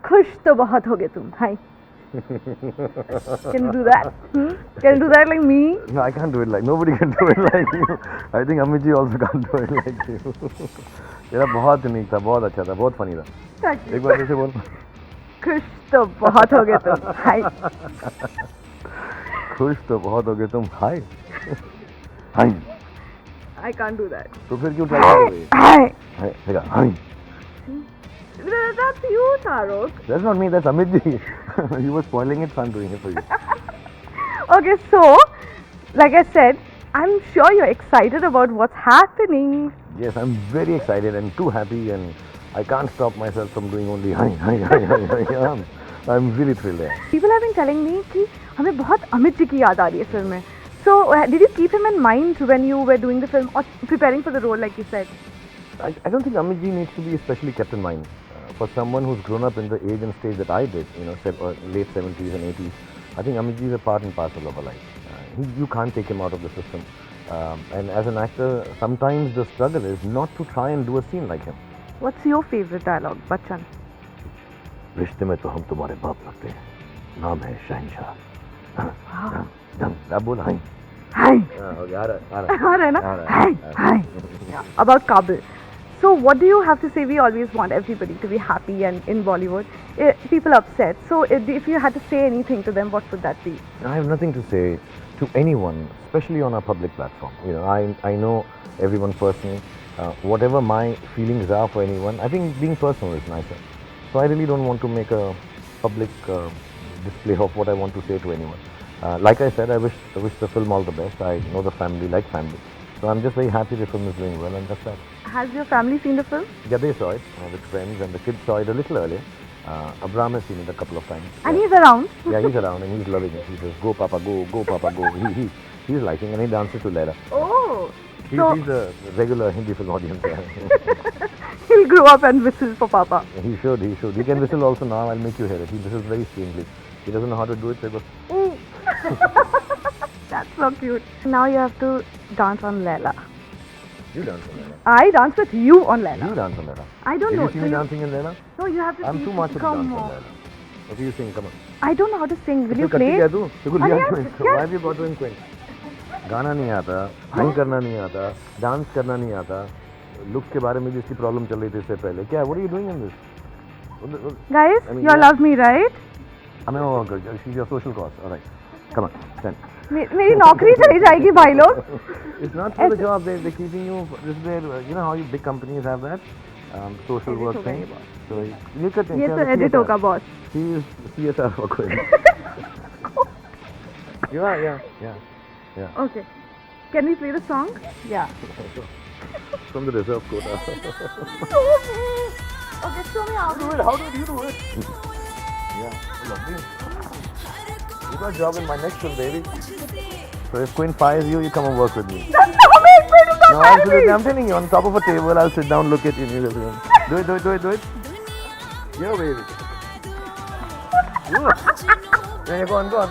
खुश तो बहुत होगे तुम. Hi. Can you do that? Can you do that like me? No, I can't do it like, nobody can do it like you. I think Amit ji also can't do it like you. तेरा बहुत unique था, बहुत अच्छा था, बहुत funny था. Thank you. एक बार ऐसे बोल. खुश तो बहुत होगे तुम. Hi. खुश तो बहुत होगे तुम. हाय. हाय. I can't do that. तो फिर क्यों ट्राई कर रही है? Hi. हाय. देखा. हाय. That's you, Tarok. That's not me, that's Amit ji. You were spoiling it, so I'm doing it for you. Okay, so, like I said, I'm sure you're excited about what's happening. Yes, I'm very excited and too happy, and I can't stop myself from doing only hi, hi, hi, hi, hi, hi. I'm really thrilled. Yeah. People have been telling me कि हमें बहुत अमित जी की याद आ रही है film में. So, did you keep him in mind when you were doing the film or preparing for the role, like you said? I don't think Amit ji needs to be especially kept in mind. For someone who's grown up in the age and stage that I did, late 70s and 80s, I think Amit ji is a part and parcel of our life. You can't take him out of the system. And as an actor, sometimes the struggle is not to try and do a scene like him. What's your favorite dialogue, Bachchan? रिश्ते में तो हम तुम्हारे बाप लगते हैं. नाम है शहनशाह. अब बोल हाय. Hi. Okay, आ रहा है ना? आ रहा Hi. है. Hi. Yeah. About Kabul. So what do you have to say? We always want everybody to be happy and in Bollywood. People are upset. So if you had to say anything to them, what would that be? I have nothing to say to anyone, especially on a public platform. I know everyone personally. Whatever my feelings are for anyone, I think being personal is nicer. So I really don't want to make a public display of what I want to say to anyone. Like I said, I wish the film all the best. I know the family like family. So I'm just very happy the film is doing well, and that's that. Has your family seen the film? Yeah, they saw it with friends, and the kids saw it a little earlier. Abraham has seen it a couple of times. And he's around. Yeah, he's around and he's loving it. He says, "Go, Papa, go, go, Papa, go." He's liking, and he dances to Laila. Oh. He's a regular Hindi film audience. He'll grow up and whistle for Papa. He should. He can whistle also now. I'll make you hear it. He whistles very strangely. He doesn't know how to do it, so he goes. That's so cute. Now you have to dance on Laila. You dance on Laila. I dance with you on Laila. You dance on Laila. I don't Did know. you see me dancing in Laila? No, you have to I'm teach too me much to of a dancer come on more. Laila. Okay, you sing. Come on. I don't know how to sing. Will you तो play? कट्टी क्या तू? देखो लिया अरे यार, क्यों इसको? क्या? Why have you got to quit? गाना नहीं आता, हाई करना नहीं आता, डांस करना नहीं आता, लुक के बारे में भी इसकी प्रॉब्लम चल रही थी इससे पहले. क्या? What are you doing in this? Guys, I mean, you all yeah. love me, right? I mean, oh, good. She's your social cause. All right. Come on, stand. मेरी नौकरी चली जाएगी भाई लोग. It's not for the job. They're keeping you. This is their. You know how you big companies have that social Edit work होगा thing. ये boss. So ये करते हैं. ये तो edit होगा boss. He is CSR work. Yeah. Okay. Can we play the song? Yeah. From the reserve quota. Okay, show me how. Do it. How did you do it? Yeah, lovely. You got a job in my next film, baby. So if Queen fires you, you come and work with me. That's not me. No, absolutely. I'm telling you, on top of a table, I'll sit down, look at you, and you'll do it. Yeah, baby. Yeah, go on.